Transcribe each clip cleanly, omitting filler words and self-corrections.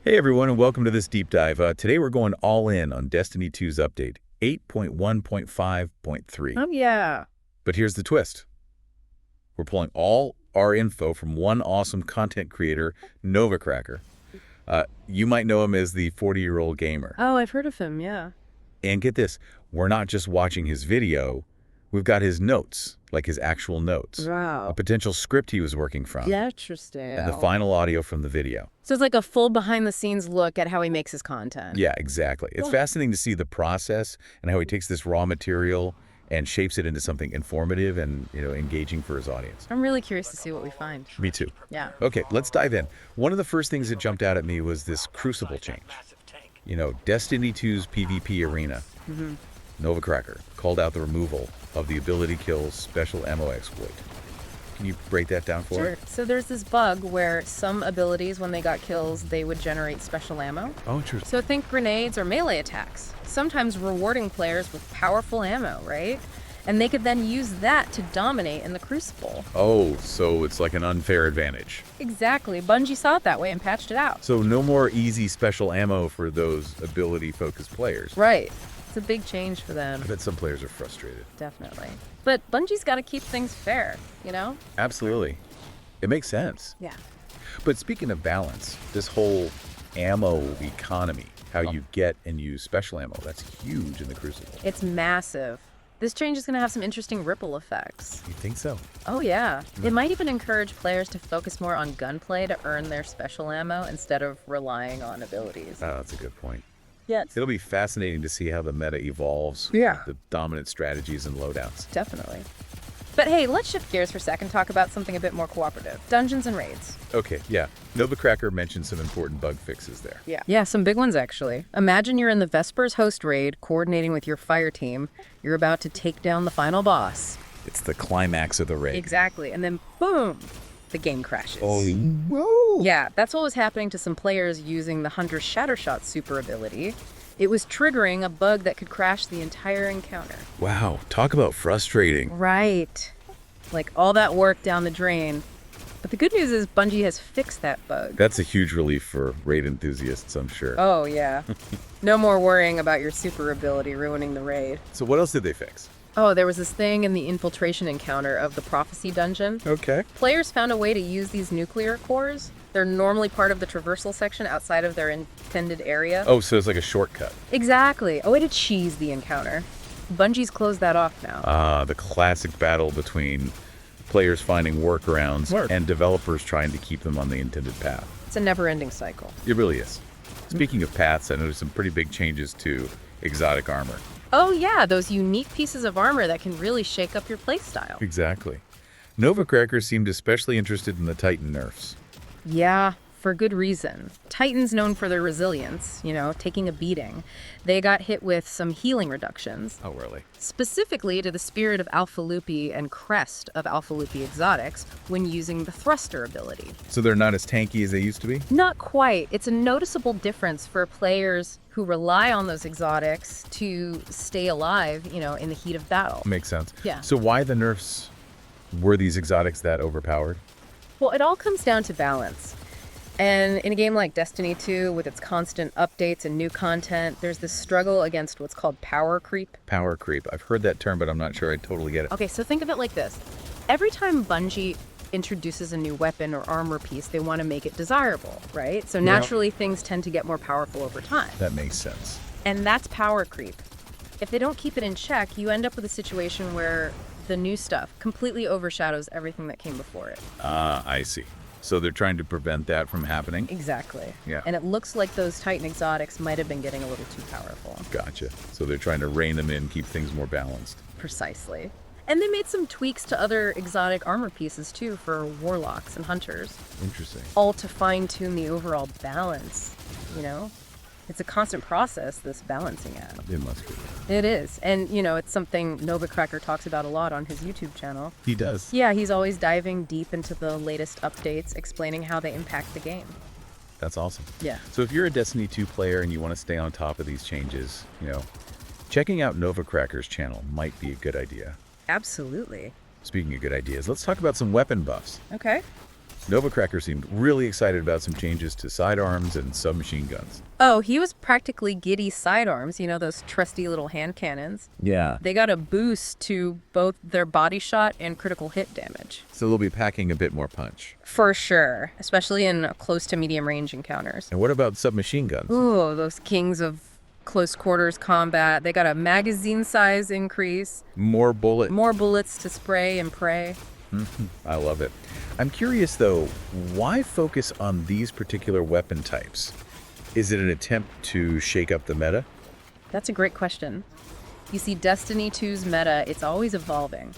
Hey everyone, and welcome to this deep dive. Today we're going all in on Destiny 2's update, 8.1.5.3. Oh, yeah. But here's the twist. We're pulling all our info from one awesome content creator, Novacracker. You might know him as the 40-year-old gamer. Oh, I've heard of him, yeah. And get this, we're not just watching his video, we've got his notes, like his actual notes. Wow. A potential script he was working from. Yeah, interesting. And the final audio from the video. So it's like a full behind-the-scenes look at how he makes his content. Yeah, exactly. It's fascinating to see the process and how he takes this raw material and shapes it into something informative and, engaging for his audience. I'm really curious to see what we find. Me too. Yeah. Okay, let's dive in. One of the first things that jumped out at me was this Crucible change. Destiny 2's PvP arena. Novacracker called out the removal of the ability kills special ammo exploit. Can you break that down for us? So there's this bug where some abilities, when they got kills, they would generate special ammo. Oh, interesting. So think grenades or melee attacks, sometimes rewarding players with powerful ammo, right? And they could then use that to dominate in the Crucible. Oh, so it's like an unfair advantage. Exactly. Bungie saw it that way and patched it out. So no more easy special ammo for those ability-focused players. Right. It's a big change for them. I bet some players are frustrated. Definitely. But Bungie's got to keep things fair, you know? Absolutely. It makes sense. Yeah. But speaking of balance, this whole ammo economy, how you get and use special ammo, that's huge in the Crucible. It's massive. This change is going to have some interesting ripple effects. You think so? Oh, yeah. It might even encourage players to focus more on gunplay to earn their special ammo instead of relying on abilities. Oh, that's a good point. Yes. It'll be fascinating to see how the meta evolves. Yeah. The dominant strategies and loadouts. Definitely. But hey, let's shift gears for a second, talk about something a bit more cooperative. Dungeons and raids. Okay, yeah. Novacracker mentioned some important bug fixes there. Yeah, some big ones actually. Imagine you're in the Vespers host raid, coordinating with your fire team. You're about to take down the final boss. It's the climax of the raid. Exactly. And then boom, the game crashes. Oh, Whoa. Yeah, that's what was happening to some players using the Hunter's Shattershot super ability. It was triggering a bug that could crash the entire encounter. wow. Talk about frustrating. Right. Like all that work down the drain. But the good news is Bungie has fixed that bug. That's a huge relief for raid enthusiasts, I'm sure. Oh, yeah. No more worrying about your super ability ruining the raid. So what else did they fix? Oh, there was this thing in the infiltration encounter of the Prophecy dungeon. Okay. Players found a way to use these nuclear cores. They're normally part of the traversal section outside of their intended area. Oh, so it's like a shortcut. Exactly. A way to cheese the encounter. Bungie's closed that off now. The classic battle between players finding workarounds and developers trying to keep them on the intended path. It's a never-ending cycle. It really is. Speaking of paths, I noticed some pretty big changes to exotic armor. Oh yeah, those unique pieces of armor that can really shake up your playstyle. Exactly. Novacracker seemed especially interested in the Titan nerfs. Yeah, for good reason. Titans known for their resilience, taking a beating. They got hit with some healing reductions. Oh, really? Specifically to the Spirit of Alpha Lupi and Crest of Alpha Lupi exotics when using the Thruster ability. So they're not as tanky as they used to be? Not quite. It's a noticeable difference for players who rely on those exotics to stay alive, in the heat of battle. Makes sense. Yeah. So why the nerfs? Were these exotics that overpowered? Well, it all comes down to balance. And in a game like Destiny 2, with its constant updates and new content, there's this struggle against what's called power creep. Power creep. I've heard that term, but I'm not sure I totally get it. Okay, so think of it like this. Every time Bungie introduces a new weapon or armor piece, they want to make it desirable, right? So naturally, things tend to get more powerful over time. That makes sense. And that's power creep. If they don't keep it in check, you end up with a situation where the new stuff completely overshadows everything that came before it. I see. So they're trying to prevent that from happening? Exactly. Yeah. And it looks like those Titan exotics might have been getting a little too powerful. Gotcha. So they're trying to rein them in, keep things more balanced. Precisely. And they made some tweaks to other exotic armor pieces too for warlocks and hunters. Interesting. All to fine-tune the overall balance, It's a constant process, this balancing act. It must be. It is. And, it's something Novacracker talks about a lot on his YouTube channel. He does. Yeah, he's always diving deep into the latest updates, explaining how they impact the game. That's awesome. Yeah. So if you're a Destiny 2 player and you want to stay on top of these changes, checking out Novacracker's channel might be a good idea. Absolutely. Speaking of good ideas, let's talk about some weapon buffs. Okay. Novacracker seemed really excited about some changes to sidearms and submachine guns. Oh, he was practically giddy sidearms, those trusty little hand cannons. Yeah. They got a boost to both their body shot and critical hit damage. So they'll be packing a bit more punch. For sure, especially in close to medium range encounters. And what about submachine guns? Ooh, those kings of close quarters combat. They got a magazine size increase. More bullets. More bullets to spray and pray. I love it. I'm curious, though, why focus on these particular weapon types? Is it an attempt to shake up the meta? That's a great question. You see, Destiny 2's meta, it's always evolving.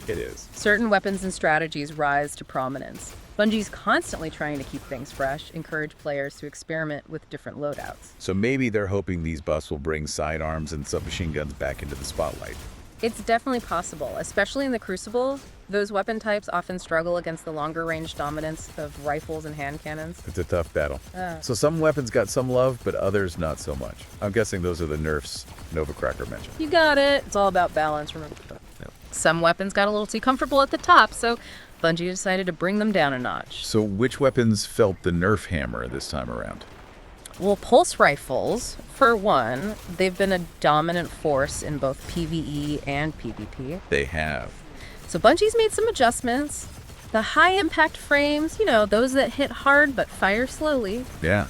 It is. Certain weapons and strategies rise to prominence. Bungie's constantly trying to keep things fresh, encourage players to experiment with different loadouts. So maybe they're hoping these buffs will bring sidearms and submachine guns back into the spotlight. It's definitely possible, especially in the Crucible. Those weapon types often struggle against the longer range dominance of rifles and hand cannons. It's a tough battle. So some weapons got some love, but others not so much. I'm guessing those are the nerfs Novacracker mentioned. You got it. It's all about balance, remember. Yep. Some weapons got a little too comfortable at the top, so Bungie decided to bring them down a notch. So which weapons felt the nerf hammer this time around? Well, pulse rifles, for one, they've been a dominant force in both PvE and PvP. They have. So Bungie's made some adjustments. The high impact frames, those that hit hard but fire slowly, Yeah.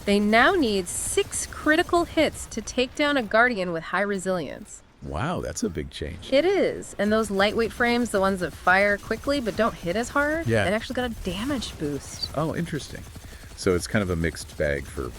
they now need 6 critical hits to take down a Guardian with high resilience. Wow, that's a big change. It is. And those lightweight frames, the ones that fire quickly but don't hit as hard, Yeah. it actually got a damage boost. Oh, interesting. So it's kind of a mixed bag for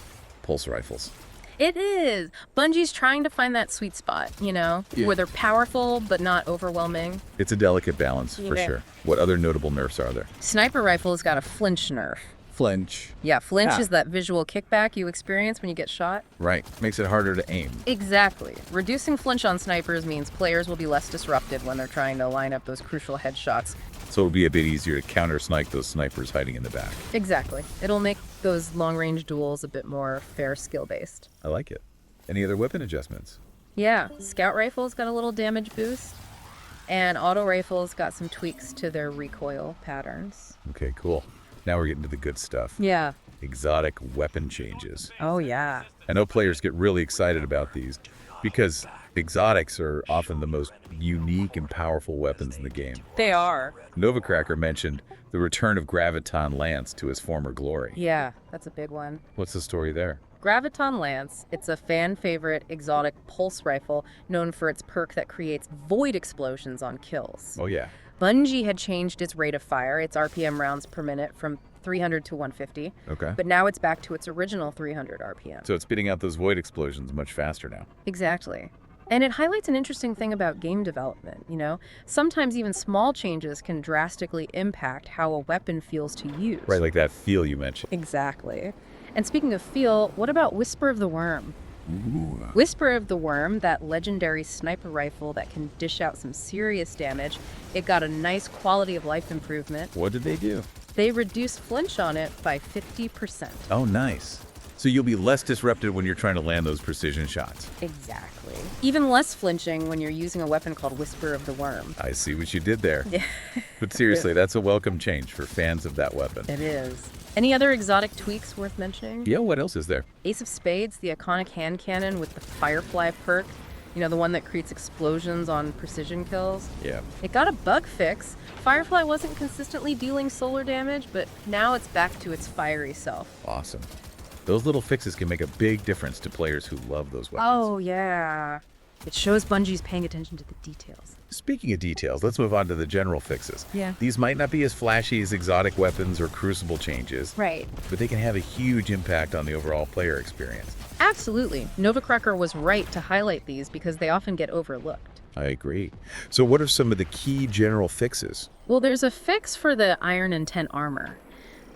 pulse rifles. It is. Bungie's trying to find that sweet spot, where they're powerful but not overwhelming. It's a delicate balance, for Yeah. sure. What other notable nerfs are there? Sniper rifle's got a flinch nerf. Flinch. Yeah, flinch Ah. is that visual kickback you experience when you get shot. Right. Makes it harder to aim. Exactly. Reducing flinch on snipers means players will be less disrupted when they're trying to line up those crucial headshots. So it'll be a bit easier to counter-snipe those snipers hiding in the back. Exactly. It'll make those long-range duels a bit more fair skill-based. I like it. Any other weapon adjustments? Yeah, scout rifles got a little damage boost, and auto rifles got some tweaks to their recoil patterns. Okay, cool. Now we're getting to the good stuff. Yeah. Exotic weapon changes. Oh, yeah. I know players get really excited about these because exotics are often the most unique and powerful weapons in the game. They are. Novacracker mentioned the return of Graviton Lance to his former glory. Yeah, that's a big one. What's the story there? Graviton Lance, it's a fan favorite exotic pulse rifle known for its perk that creates void explosions on kills. Oh, yeah. Bungie had changed its rate of fire, its RPM rounds per minute, from 300 to 150. Okay. But now it's back to its original 300 RPM. So it's spitting out those void explosions much faster now. Exactly. And it highlights an interesting thing about game development, Sometimes even small changes can drastically impact how a weapon feels to use. Right, like that feel you mentioned. Exactly. And speaking of feel, what about Whisper of the Worm? Ooh. Whisper of the Worm, that legendary sniper rifle that can dish out some serious damage, it got a nice quality of life improvement. What did they do? They reduced flinch on it by 50%. Oh, nice. So you'll be less disrupted when you're trying to land those precision shots. Exactly. Even less flinching when you're using a weapon called Whisper of the Worm. I see what you did there. Yeah. But seriously, that's a welcome change for fans of that weapon. It is. Any other exotic tweaks worth mentioning? Yeah, what else is there? Ace of Spades, the iconic hand cannon with the Firefly perk. The one that creates explosions on precision kills. Yeah. It got a bug fix. Firefly wasn't consistently dealing solar damage, but now it's back to its fiery self. Awesome. Those little fixes can make a big difference to players who love those weapons. Oh, yeah. It shows Bungie's paying attention to the details. Speaking of details, let's move on to the general fixes. Yeah. These might not be as flashy as exotic weapons or Crucible changes, Right. but they can have a huge impact on the overall player experience. Absolutely. Novacracker was right to highlight these because they often get overlooked. I agree. So what are some of the key general fixes? Well, there's a fix for the Iron Intent armor.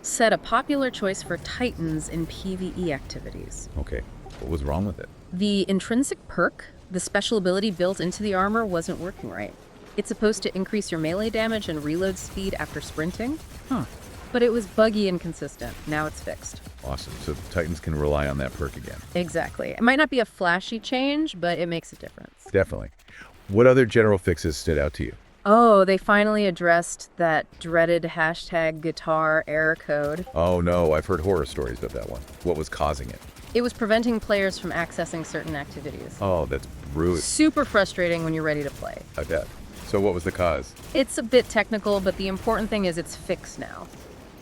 Set a popular choice for Titans in PvE activities. Okay, what was wrong with it? The intrinsic perk, the special ability built into the armor, wasn't working right. It's supposed to increase your melee damage and reload speed after sprinting. Huh. But it was buggy and inconsistent. Now it's fixed. Awesome. So Titans can rely on that perk again. Exactly. It might not be a flashy change, but it makes a difference. Definitely. What other general fixes stood out to you? Oh, they finally addressed that dreaded hashtag guitar error code. Oh no, I've heard horror stories about that one. What was causing it? It was preventing players from accessing certain activities. Oh, that's rude. Super frustrating when you're ready to play. I bet. So what was the cause? It's a bit technical, but the important thing is it's fixed now.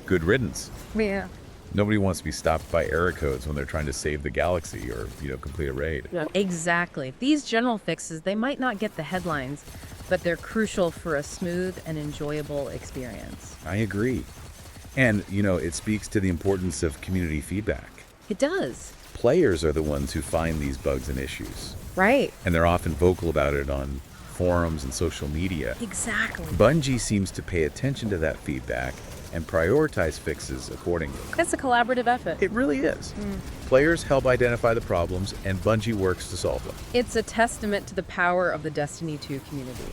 Good riddance. Yeah. Nobody wants to be stopped by error codes when they're trying to save the galaxy or, complete a raid. Exactly. These general fixes, they might not get the headlines, but they're crucial for a smooth and enjoyable experience. I agree. And, it speaks to the importance of community feedback. It does. Players are the ones who find these bugs and issues, Right. and they're often vocal about it on forums and social media. Exactly. Bungie seems to pay attention to that feedback and prioritize fixes accordingly. It's a collaborative effort. It really is. Players help identify the problems, and Bungie works to solve them. It's a testament to the power of the Destiny 2 community.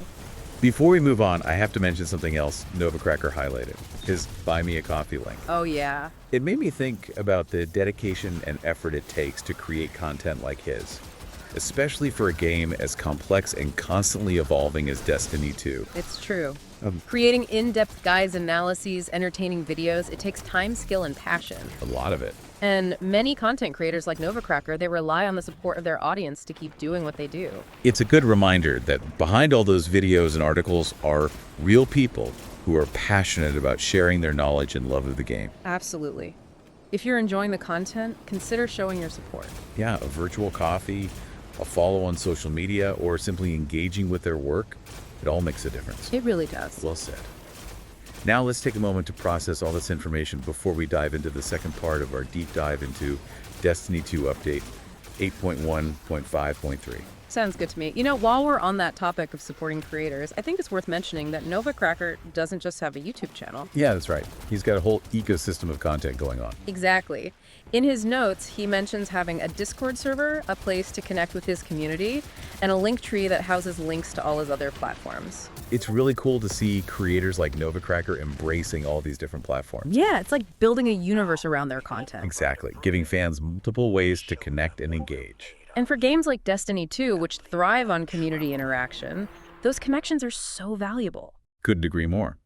Before we move on, I have to mention something else Novacracker highlighted, his Buy Me a Coffee link. Oh, yeah. It made me think about the dedication and effort it takes to create content like his, especially for a game as complex and constantly evolving as Destiny 2. It's true. Creating in-depth guides, analyses, entertaining videos, it takes time, skill, and passion. A lot of it. And many content creators like Novacracker, they rely on the support of their audience to keep doing what they do. It's a good reminder that behind all those videos and articles are real people who are passionate about sharing their knowledge and love of the game. Absolutely. If you're enjoying the content, consider showing your support. Yeah, a virtual coffee, a follow on social media, or simply engaging with their work, it all makes a difference. It really does. Well said. Now let's take a moment to process all this information before we dive into the second part of our deep dive into Destiny 2 Update 8.1.5.3. Sounds good to me. While we're on that topic of supporting creators, I think it's worth mentioning that Novacracker doesn't just have a YouTube channel. Yeah, that's right. He's got a whole ecosystem of content going on. Exactly. In his notes, he mentions having a Discord server, a place to connect with his community, and a link tree that houses links to all his other platforms. It's really cool to see creators like Novacracker embracing all these different platforms. Yeah, it's like building a universe around their content. Exactly, giving fans multiple ways to connect and engage. And for games like Destiny 2, which thrive on community interaction, those connections are so valuable. Couldn't agree more.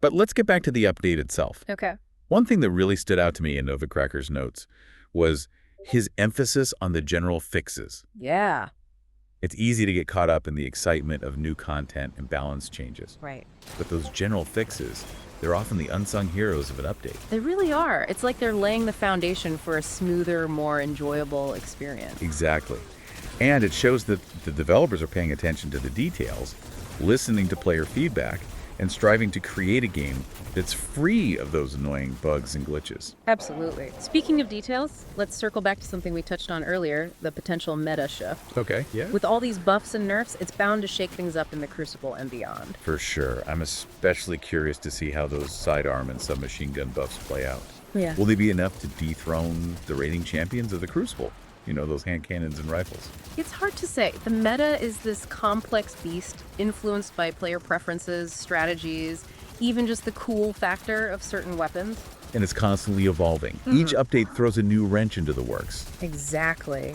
But let's get back to the update itself. Okay. One thing that really stood out to me in Novacracker's notes was his emphasis on the general fixes. Yeah. It's easy to get caught up in the excitement of new content and balance changes. Right. But those general fixes, they're often the unsung heroes of an update. They really are. It's like they're laying the foundation for a smoother, more enjoyable experience. Exactly. And it shows that the developers are paying attention to the details, listening to player feedback, and striving to create a game that's free of those annoying bugs and glitches. Absolutely. Speaking of details, let's circle back to something we touched on earlier, the potential meta shift. Okay, yeah. With all these buffs and nerfs, it's bound to shake things up in the Crucible and beyond. For sure. I'm especially curious to see how those sidearm and submachine gun buffs play out. Yeah. Will they be enough to dethrone the reigning champions of the Crucible? Those hand cannons and rifles. It's hard to say. The meta is this complex beast influenced by player preferences, strategies, even just the cool factor of certain weapons. And it's constantly evolving. Each update throws a new wrench into the works. Exactly.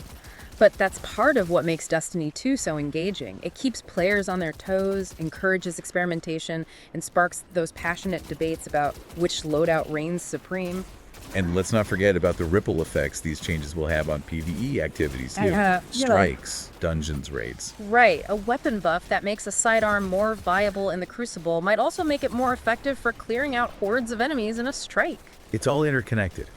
But that's part of what makes Destiny 2 so engaging. It keeps players on their toes, encourages experimentation, and sparks those passionate debates about which loadout reigns supreme. And let's not forget about the ripple effects these changes will have on PvE activities too. Yeah. Strikes, dungeons, raids. Right. A weapon buff that makes a sidearm more viable in the Crucible might also make it more effective for clearing out hordes of enemies in a strike. It's all interconnected.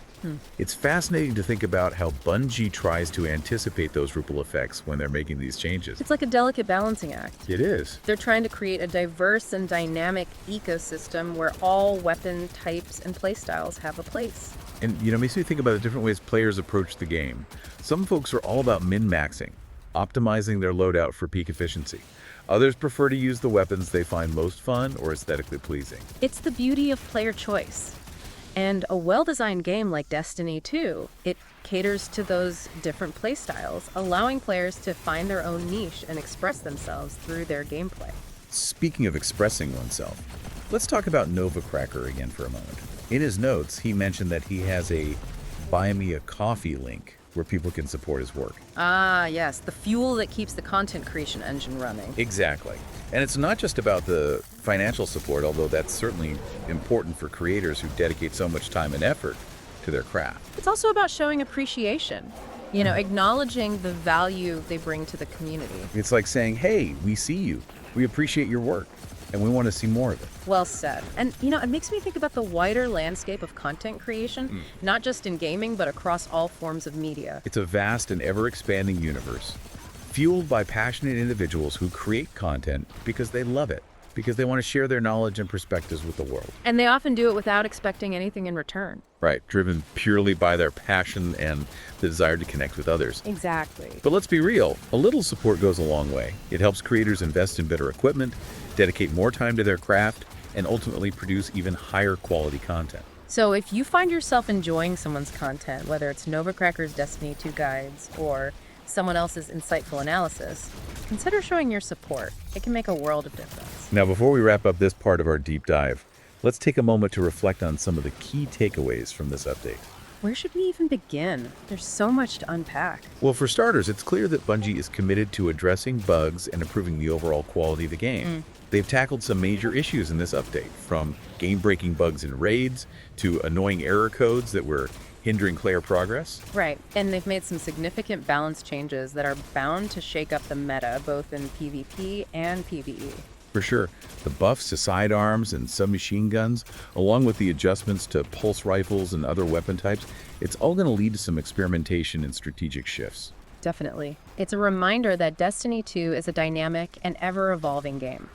It's fascinating to think about how Bungie tries to anticipate those ripple effects when they're making these changes. It's like a delicate balancing act. It is. They're trying to create a diverse and dynamic ecosystem where all weapon types and playstyles have a place. And, makes me think about the different ways players approach the game. Some folks are all about min-maxing, optimizing their loadout for peak efficiency. Others prefer to use the weapons they find most fun or aesthetically pleasing. It's the beauty of player choice. And a well-designed game like Destiny 2, it caters to those different playstyles, allowing players to find their own niche and express themselves through their gameplay. Speaking of expressing oneself, let's talk about Novacracker again for a moment. In his notes, he mentioned that he has a Buy Me a Coffee link where people can support his work. Ah, yes, the fuel that keeps the content creation engine running. Exactly. And it's not just about the financial support, although that's certainly important for creators who dedicate so much time and effort to their craft. It's also about showing appreciation, acknowledging the value they bring to the community. It's like saying, hey, we see you, we appreciate your work, and we want to see more of it. Well said. And, it makes me think about the wider landscape of content creation, not just in gaming, but across all forms of media. It's a vast and ever-expanding universe, fueled by passionate individuals who create content because they love it, because they want to share their knowledge and perspectives with the world. And they often do it without expecting anything in return. Right, driven purely by their passion and the desire to connect with others. Exactly. But let's be real, a little support goes a long way. It helps creators invest in better equipment, dedicate more time to their craft, and ultimately produce even higher quality content. So if you find yourself enjoying someone's content, whether it's Novacracker's Destiny 2 guides or someone else's insightful analysis, consider showing your support. It can make a world of difference. Now, before we wrap up this part of our deep dive, let's take a moment to reflect on some of the key takeaways from this update. Where should we even begin? There's so much to unpack. Well, for starters, it's clear that Bungie is committed to addressing bugs and improving the overall quality of the game. They've tackled some major issues in this update, from game-breaking bugs in raids to annoying error codes that were hindering player progress. Right, and they've made some significant balance changes that are bound to shake up the meta, both in PvP and PvE. For sure, the buffs to sidearms and submachine guns, along with the adjustments to pulse rifles and other weapon types, it's all going to lead to some experimentation and strategic shifts. Definitely. It's a reminder that Destiny 2 is a dynamic and ever-evolving game.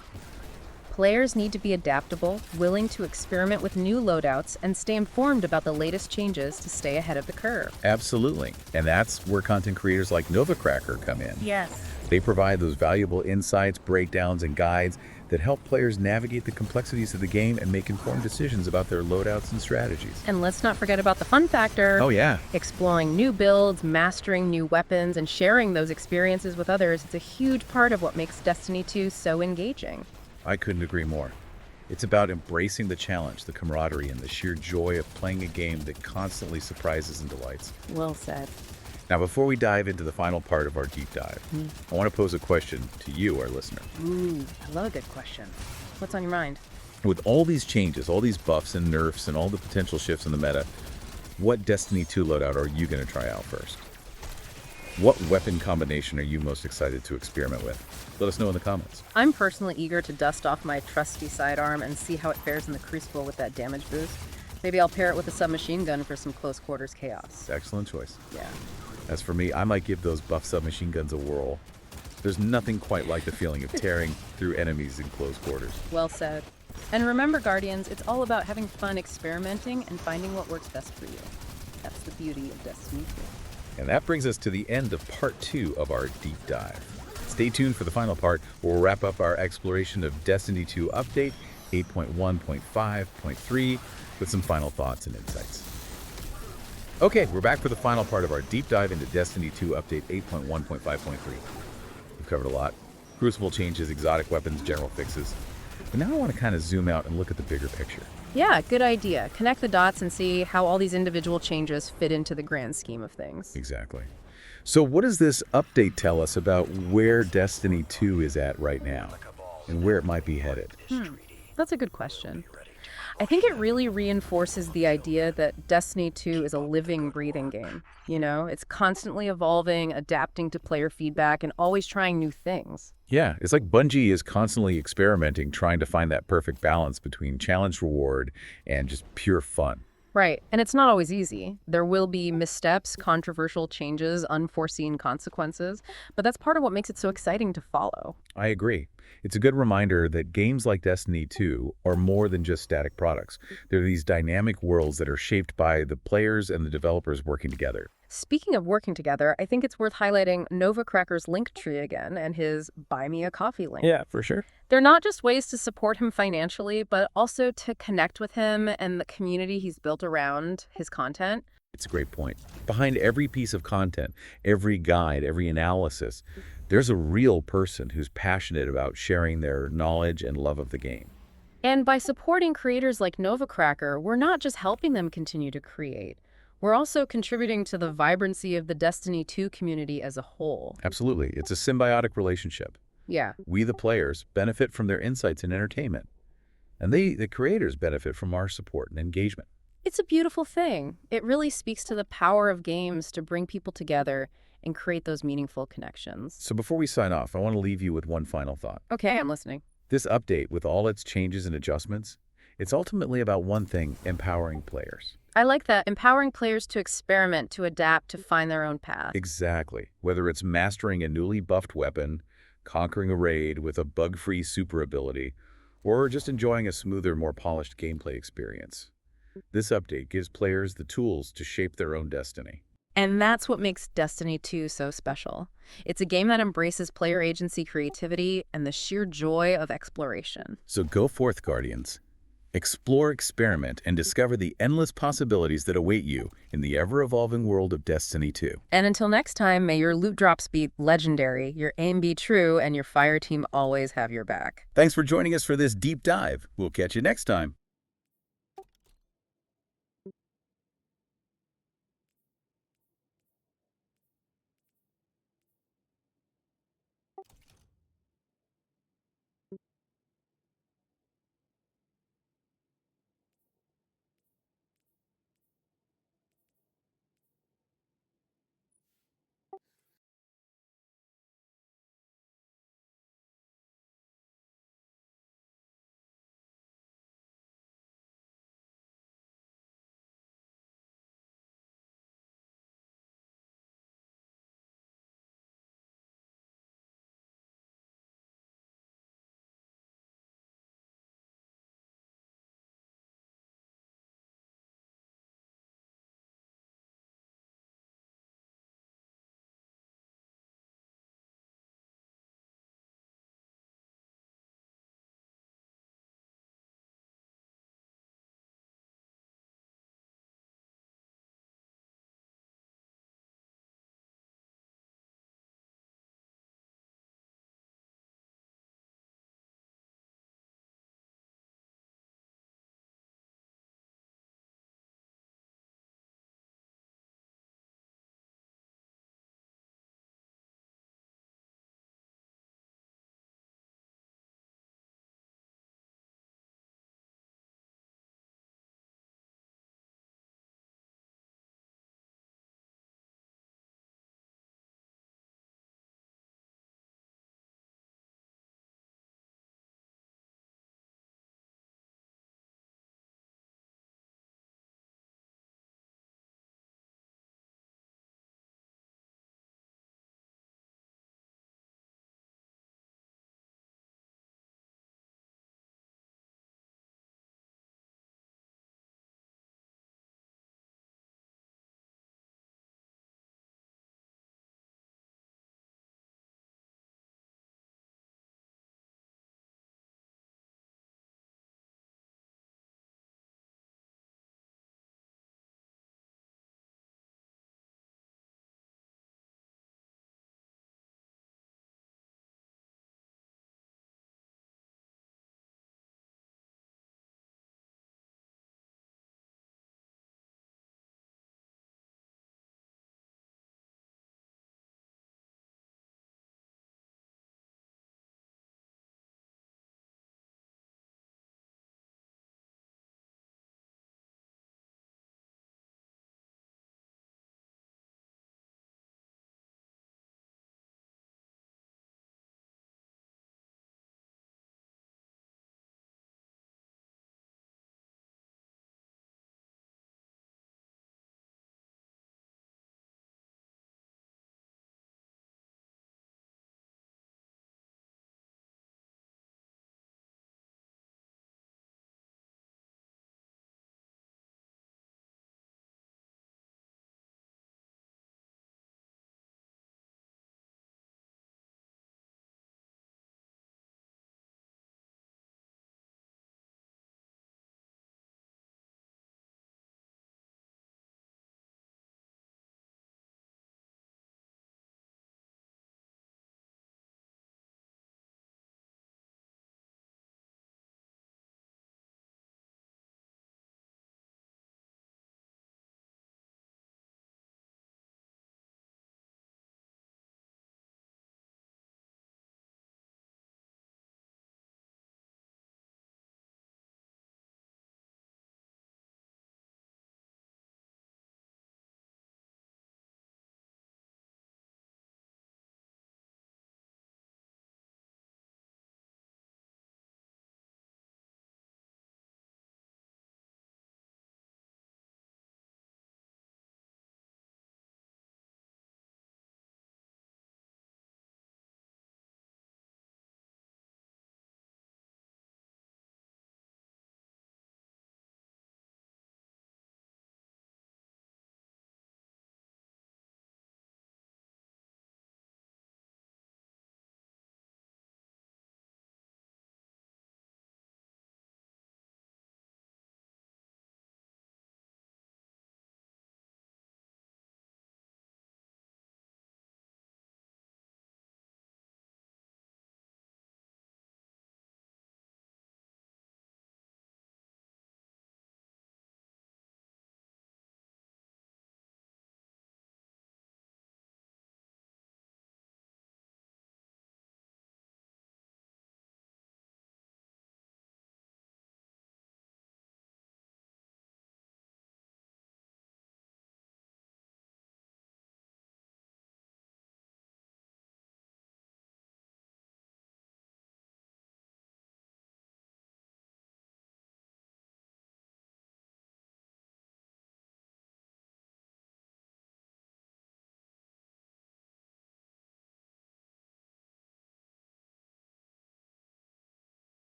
Players need to be adaptable, willing to experiment with new loadouts, and stay informed about the latest changes to stay ahead of the curve. Absolutely. And that's where content creators like Novacracker come in. Yes. They provide those valuable insights, breakdowns, and guides that help players navigate the complexities of the game and make informed decisions about their loadouts and strategies. And let's not forget about the fun factor. Oh, yeah. Exploring new builds, mastering new weapons, and sharing those experiences with others. It's a huge part of what makes Destiny 2 so engaging. I couldn't agree more. It's about embracing the challenge, the camaraderie, and the sheer joy of playing a game that constantly surprises and delights. Well said. Now, before we dive into the final part of our deep dive, I want to pose a question to you, our listener. Ooh, I love a good question. What's on your mind? With all these changes, all these buffs and nerfs, and all the potential shifts in the meta, what Destiny 2 loadout are you going to try out first? What weapon combination are you most excited to experiment with? Let us know in the comments. I'm personally eager to dust off my trusty sidearm and see how it fares in the Crucible with that damage boost. Maybe I'll pair it with a submachine gun for some close quarters chaos. Excellent choice. Yeah. As for me, I might give those buff submachine guns a whirl. There's nothing quite like the feeling of tearing through enemies in close quarters. Well said. And remember, Guardians, it's all about having fun experimenting and finding what works best for you. That's the beauty of Destiny 2. And that brings us to the end of part 2 of our deep dive. Stay tuned for the final part, where we'll wrap up our exploration of Destiny 2 Update 8.1.5.3 with some final thoughts and insights. Okay, we're back for the final part of our deep dive into Destiny 2 Update 8.1.5.3. We've covered a lot. Crucible changes, exotic weapons, general fixes. But now I want to kind of zoom out and look at the bigger picture. Yeah, good idea. Connect the dots and see how all these individual changes fit into the grand scheme of things. Exactly. So what does this update tell us about where Destiny 2 is at right now and where it might be headed? That's a good question. I think it really reinforces the idea that Destiny 2 is a living, breathing game. It's constantly evolving, adapting to player feedback, and always trying new things. Yeah, it's like Bungie is constantly experimenting, trying to find that perfect balance between challenge reward and just pure fun. Right, and it's not always easy. There will be missteps, controversial changes, unforeseen consequences, but that's part of what makes it so exciting to follow. I agree. It's a good reminder that games like Destiny 2 are more than just static products. They're these dynamic worlds that are shaped by the players and the developers working together. Speaking of working together, I think it's worth highlighting Novacracker's link tree again and his Buy Me a Coffee link. Yeah, for sure. They're not just ways to support him financially, but also to connect with him and the community he's built around his content. It's a great point. Behind every piece of content, every guide, every analysis, there's a real person who's passionate about sharing their knowledge and love of the game. And by supporting creators like Novacracker, we're not just helping them continue to create. We're also contributing to the vibrancy of the Destiny 2 community as a whole. Absolutely. It's a symbiotic relationship. Yeah. We, the players, benefit from their insights and entertainment. And they, the creators, benefit from our support and engagement. It's a beautiful thing. It really speaks to the power of games to bring people together and create those meaningful connections. So before we sign off, I want to leave you with one final thought. Okay, I'm listening. This update, with all its changes and adjustments, it's ultimately about one thing: empowering players. I like that. Empowering players to experiment, to adapt, to find their own path. Exactly. Whether it's mastering a newly buffed weapon, conquering a raid with a bug-free super ability, or just enjoying a smoother, more polished gameplay experience. This update gives players the tools to shape their own destiny. And that's what makes Destiny 2 so special. It's a game that embraces player agency, creativity, and the sheer joy of exploration. So go forth, Guardians. Explore, experiment, and discover the endless possibilities that await you in the ever-evolving world of Destiny 2. And until next time, may your loot drops be legendary, your aim be true, and your fire team always have your back. Thanks for joining us for this deep dive. We'll catch you next time.